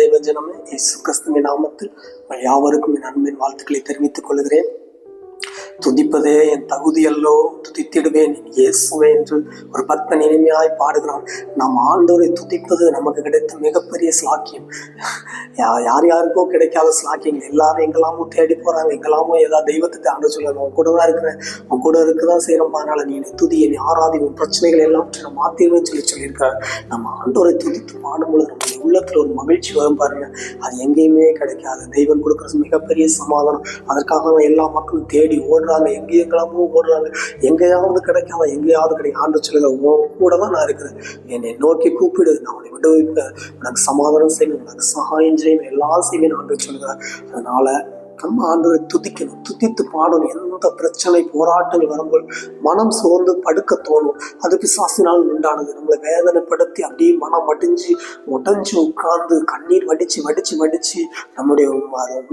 தேவ ஜனமே, இயேசு கிறிஸ்துவின் நாமத்தில் யாவருக்கும் என் அன்பின் வாழ்த்துக்களை தெரிவித்துக் கொள்கிறேன். துதிப்பதே என் தகுதி அல்லோ, துதித்திடுவேன் இயேசுவே என்று ஒரு பக்தன் இனிமையாய் பாடுகிறான். நாம் ஆண்டவரை துதிப்பது நமக்கு கிடைத்த மிகப்பெரிய ஸ்லாக்கியம். யார் யாருக்கோ கிடைக்காத ஸ்லாக்கியங்கள். எல்லாரும் எங்கெல்லாமோ தேடி போறாங்க, எங்கெல்லாமோ ஏதாவது தெய்வத்தை ஆண்டு சொல்லுவாங்க. உன் கூட தான் இருக்கிறேன், உன் கூட இருக்குதான் செய்யறோம், அதனால நீ என்னை துதி, என்னை ஆராதி, உன் பிரச்சனைகள் எல்லாம் நான் மாத்திருவேன்னு சொல்லியிருக்காரு. நம்ம ஆண்டவரை துதித்து பாடும்பொழுது நம்முடைய உள்ளத்துல ஒரு மகிழ்ச்சி வரும் பாருங்க. அது எங்கேயுமே கிடைக்காது. தெய்வம் கொடுக்குறது மிகப்பெரிய சமாதானம். அதற்காக எல்லா மக்களும் தேடி ஓடுறாங்க, எங்கெல்லாமோ ஓடுறாங்க. எங்கேயாவது கிடைக்காம எங்கேயாவது கிடைக்கும். ஆண்டு சொல்லுங்க, உன் கூட தான் நான் இருக்கிறேன், என்னை நோக்கி கூப்பிடு, நான் உன்னை விடுவிப்பேன், உனக்கு சமாதானம் செய்வேன், உனக்கு சகாயம் செய்வேன், எல்லாம் செய்வேன் ஆண்டு சொல்லுங்க. அதனால நம்ம ஆண்டவரை துதிக்கணும், துதித்து பாடணும். எந்த பிரச்சனை போராட்டங்கள் வரும்போது மனம் சோர்ந்து படுக்க தோணும். அது பிசாசினால் உண்டானது. நம்மளை வேதனைப்படுத்தி அப்படியே மனம் உடைஞ்சு உட்கார்ந்து கண்ணீர் வடிச்சு நம்முடைய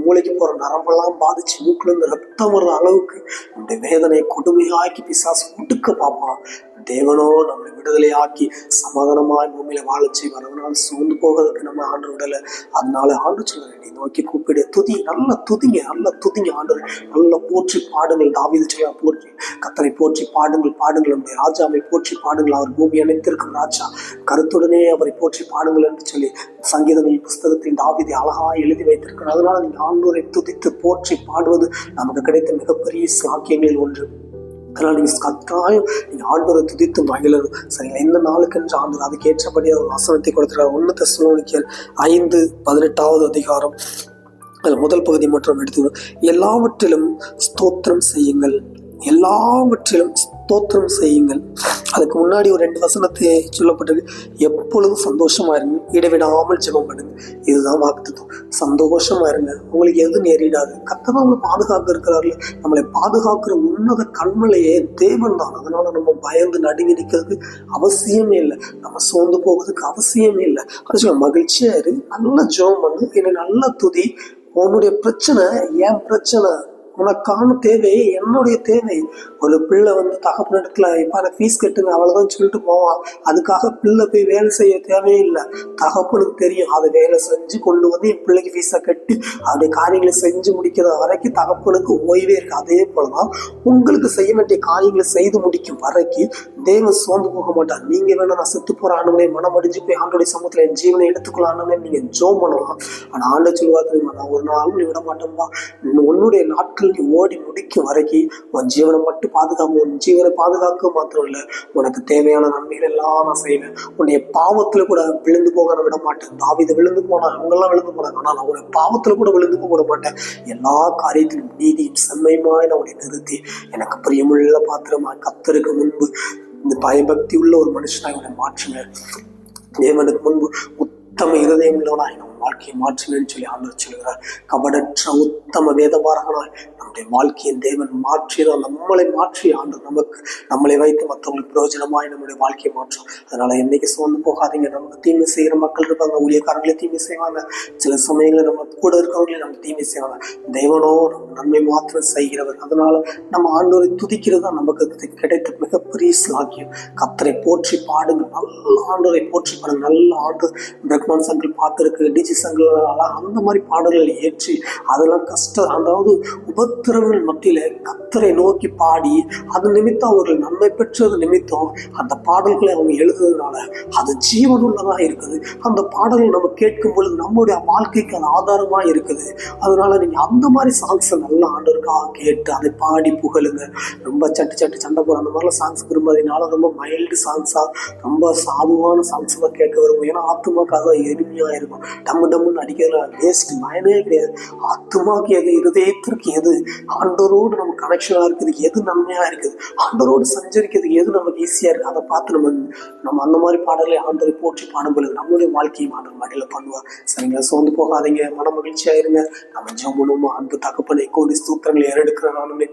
மூளைக்கு போற நரம்பெல்லாம் பாதிச்சு மூக்குல இருந்து ரத்தம் வர்ற அளவுக்கு நம்முடைய வேதனையை கொடுமையாக்கி பிசாசு ஒடுக்க பார்ப்பான். தேவனோ நம்மளை விடுதலையாக்கி சமாதானமாய் பூமியில வாழ செய்வார். அதனால சோர்ந்து போவதற்கு நம்ம ஆண்டு விடலை. அதனால ஆண்டு சொல்ல வேண்டிய நோக்கி கூப்பிடு, துதி, நல்ல துதிங்க ஆண்டு, நல்ல போற்றி பாடுங்கள். தாவீது சொல்ல போற்றி கர்த்தரை போற்றி பாடுங்கள், நம்முடைய ராஜாவை போற்றி பாடுங்கள், அவர் பூமி அனைத்திருக்கும் ராஜா, கருத்துடனே அவரை போற்றி பாடுங்கள் என்று சொல்லி சங்கீதங்களின் புஸ்தகத்தில் தாவீது அழகா எழுதி வைத்திருக்கிறார். அதனால நீங்க ஆண்டவரை துதித்து போற்றி பாடுவது நமக்கு கிடைத்த மிகப்பெரிய சாக்கியங்களில் ஒன்று. அதனால் நீங்கள் கட்டாயம் நீங்கள் ஆண்டவரை துதித்து மகிழணும். சரிங்களா? இந்த நாளுக்கு என்று ஆண்டவர் அதுக்கு ஏற்றபடி அவர் வசனத்தை கொடுத்துருக்கார். 1 தெசலோனிக்கேயர் 5:18 அதிகாரம் அதில் முதல் பகுதி மட்டும் எடுத்துக்கணும். எல்லாவற்றிலும் ஸ்தோத்திரம் செய்யுங்கள், அதுக்கு முன்னாடி ஒரு 2 வசனத்தை சொல்லப்பட்டிருக்கு. எப்பொழுதும் சந்தோஷமா இருங்க, இடைவிடாமல் ஜெபம் பண்ணுங்க. இதுதான் வாக்குத்தத்தம். சந்தோஷமா இருங்க, உங்களுக்கு எது நேரிடாது. கர்த்தர் நம்மளை பாதுகாக்க இருக்கிறார்கள். நம்மளை பாதுகாக்கிற உன்னத கண்மலையே தேவன் தான். அதனால நம்ம பயந்து நடுங்கி நிற்கிறதுக்கு அவசியமே இல்லை, நம்ம சோர்ந்து போவதுக்கு அவசியமே இல்லை. அது மகிழ்ச்சியா இரு, நல்லா ஜெபம் பண்ணு, என்னை நல்லா துதி. உன்னுடைய பிரச்சனை என் பிரச்சனை, உனக்கான தேவை என்னுடைய தேவை. ஒரு பிள்ளை தகப்பன் இடத்துல இப்ப எனக்கு ஃபீஸ் கட்டுங்க அவ்வளவுதான் சொல்லிட்டு போவான். அதுக்காக பிள்ளை போய் வேலை செய்ய தேவையில்லை. தகப்பனுக்கு தெரியும், அதை வேலை செஞ்சு கொண்டு என் பிள்ளைக்கு ஃபீஸை கட்டி அவருடைய காரியங்களை செஞ்சு முடிக்கிற வரைக்கும் தகப்பனுக்கு ஓய்வே இருக்கு. அதே போலதான் உங்களுக்கு செய்ய வேண்டிய காரியங்களை செய்து முடிக்கும் வரைக்கும் தேவன் சோர்ந்து போக மாட்டார். நீங்க வேணா நான் செத்து போற ஆண்டவனே, மனம் அடிஞ்சு போய் ஆண்டோடைய சமூகத்துல என் ஜீவனை எடுத்துக்கொள்ள ஆண்டவனே நீங்க ஜோம் பண்ணலாம். ஆனா ஆண்ட சொல்லுவா தெரியுமா, நான் ஒரு நாளும் நீ விட மாட்டேன்பா. உன்னுடைய நாட்கள் நீ ஓடி முடிக்கும் வரைக்கும் உன் ஜீவனை மட்டும் பாதுகாப்பு. உன் ஜீவனை பாதுகாக்க மாத்திரம் இல்லை, உனக்கு தேவையான நன்மைகள் எல்லாம் நான் செய்வேன். உன்னுடைய பாவத்துல கூட விழுந்து போக நான் விட மாட்டேன். தாவீது விழுந்து போனா, அவங்கெல்லாம் விழுந்து போனாங்க, ஆனா நான் உன்னுடைய பாவத்துல கூட விழுந்து போக விட மாட்டேன். எல்லா காரியத்திலும் நீதியும் செம்மையுமாய் நான் உன்னை நிறுத்தி எனக்கு பிரியமுள்ள பாத்திரமா கர்த்தருக்கு முன்பு இந்த பயபக்தி உள்ள ஒரு மனுஷனாய் உன்னை மாற்றுவேன். தேவனுக்கு முன்பு உத்தம இருதயம் உள்ளவனாய் நம்ம வாழ்க்கையை மாற்றுவேன்னு சொல்லி ஆண்டவர் சொல்கிறார். கபடற்ற உத்தம வேதபாரகனாய் நம்முடைய வாழ்க்கையை தேவன் மாற்றிதான். நம்மளை மாற்றி ஆண்டவர் நம்மளை வைத்து மற்றவங்களுக்கு பிரயோஜனமாய் நம்முடைய வாழ்க்கையை மாற்றும். அதனால என்னைக்கு சோர்ந்து போகாதீங்க. நமக்கு தீமை செய்கிற மக்கள் இருப்பாங்க, ஊழியக்காரங்களே தீமை செய்வாங்க, சில சமயங்களில் நம்ம கூட இருக்கிறவங்களே நம்ம தீமை செய்வாங்க. தேவனோ நம்ம நன்மை மாத்திரம் செய்கிறவர். அதனால நம்ம ஆண்டவரை துதிக்கிறது தான் நமக்கு கிடைத்த மிகப்பெரிய சாக்கியம். கர்த்தரை போற்றி பாடுங்க, நல்ல ஆண்டவரை போற்றி பாடுங்க. நல்ல ஆண்டு பிரக்மான் சங்கல் பார்த்துருக்கு, டிஜி சங்கல், அந்த மாதிரி பாடல்களை ஏற்றி அதெல்லாம் கஷ்டம், அதாவது உபத்திரவங்கள் மத்தியில கர்த்தரை நோக்கி பாடி அது நிமித்தம் அவர்கள் நன்மை பெற்றது நிமித்தம் அந்த பாடல்களை அவங்க எழுதுறதுனால அது ஜீவனுள்ளதாக இருக்குது. அந்த பாடல்கள் நம்ம கேட்கும் பொழுது நம்மளுடைய வாழ்க்கைக்கு அது ஆதாரமா இருக்குது. அதனால நீங்க அந்த மாதிரி சாங்ஸை நல்ல ஆண்டவருக்காக கேட்டு அதை பாடி புகழுங்க. ரொம்ப சட்டு சண்டை போற அந்த மாதிரிலாம் சாங்ஸ் விரும்பாதீங்கனால ரொம்ப மைல்டு சாங்ஸா, ரொம்ப சாதுவான சாங்ஸ் தான் கேட்க விரும்பும். ஏன்னா ஆத்துமாக்கு அதான் எளிமையா இருக்கும். டம்முன்னு அடிக்கிறதுல வேஸ்ட் பயனே கிடையாது. ஆத்துமாக்கு எது, இருதயத்திற்கு எது, ஆண்டவரோடு நம்ம கனெக்ஷனா இருக்கிறதுக்கு எது நன்மையா இருக்குது, ஆண்டவரோடு சஞ்சரிக்கிறதுக்கு எது நமக்கு ஈஸியா இருக்கு, அதை பார்த்து நம்ம அந்த மாதிரி பாடலை ஆண்டவரை போற்றி பாடும் பொழுது நம்மளுடைய வாழ்க்கையை ஆண்டவர் மகிழ பண்ணுவார். சரிங்களா? சோர்ந்து போகாதீங்க, மன மகிழ்ச்சியா இருங்க. நம்ம ஜெபம் அன்பு தகப்பனை கோடி ஸ்தோத்திரங்களை ஏறெடுக்கிற நானுமே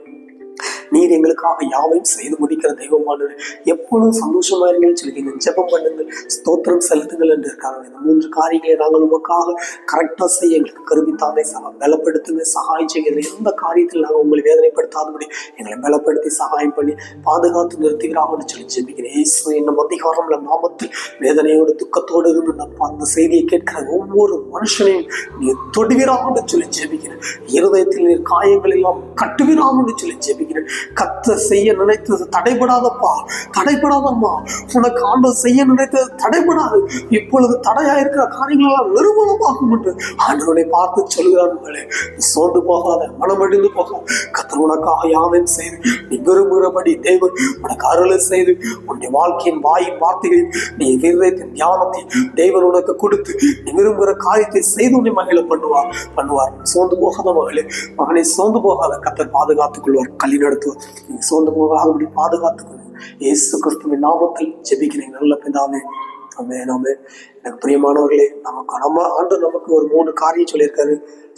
நீர் எங்களுக்காக யாவையும் செய்து முடிக்கிற தெய்வமானவர். எப்பொழுதும் சந்தோஷமா இருங்கன்னு சொல்லி ஜெபம் பண்ணுங்கள், ஸ்தோத்திரம் செலுத்துங்கள் என்று இருக்காங்க. இந்த 3 காரியங்களை நாங்கள் உமக்காக கரெக்டாக செய்ய எங்களுக்கு கருவித்தாமே பலப்படுத்துங்க, சகாயம் செய்யுங்க. எந்த காரியத்தில் நாங்கள் உங்களை வேதனைப்படுத்தாதபடி எங்களை பலப்படுத்தி சகாயம் பண்ணி பாதுகாத்து நிறுத்துகிறாங்கன்னு சொல்லி ஜெபிக்கிறேன். இயேசு என்னும் அதிகாரம்ல நாமத்தில் வேதனையோடு துக்கத்தோடு இருந்து நான் அந்த செய்தியை கேட்கிற ஒவ்வொரு மனுஷனையும் நீ தொடுவீராகன்னு சொல்லி ஜெபிக்கிறேன். இருதயத்தில் நீர் காயங்கள் எல்லாம் கட்டுவீராகன்னு சொல்லி ஜெபிக்கிறேன். கத்த செய்ய நினைத்தது தடைபடாதப்பா, தடைபடாதம்மா. உனக்கு ஆண்டவர் செய்ய நினைத்தது தடைபடாது. இப்பொழுது தடையா இருக்கிற காரியங்கள் எல்லாம் நிர்மூலமாகும் என்று ஆண்டவனை பார்த்து சொல்கிறார். மகளே, சோர்ந்து போகாத, மனமடிந்து போகாத. கத்தர் உனக்காக யாவையும் செய்து நீ விரும்புகிறபடி தேவன் உனக்கு அருளை செய்து உன்னுடைய வாழ்க்கையின் வாயின் வார்த்தைகளில் நீ விருதத்தின் தியானத்தை தேவன் உனக்கு கொடுத்து நீ விரும்புகிற காரியத்தை செய்து உன்னை மகிழ பண்ணுவார். சோர்ந்து போகாத மகளே, மகனை சோர்ந்து போகாத. கத்தர் பாதுகாத்துக் கொள்வார், கல்வி நடத்துவார். நீங்க சோர்ந்து போகாதபடி பாதுகாத்துக் கொள்ளுங்க. இயேசு கிறிஸ்துவின் நாமத்தில் ஜெபிக்கிறேன் நல்ல பிதாவே. ஆமென், ஆமென். எனக்கு பிரியமானவர்களே, நமக்கு ஒரு 3 காரியம் சொல்லியிருக்காரு.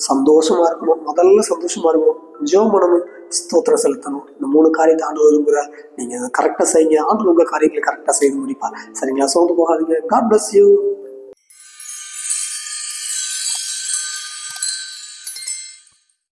சந்தோஷமா இருக்கணும், முதல்ல சந்தோஷமா இருக்கணும், ஜெபம் பண்ணணும், ஸ்தோத்திரம் செலுத்தணும். இந்த 3 காரியத்தை ஆண்டவர் விரும்புகிறார். நீங்க கரெக்டா செய்யுங்க, ஆண்டவர் உங்க காரியங்களை கரெக்டா செய்து முடிப்பார். சரிங்களா? சோர்ந்து போகாதீங்க. God bless you.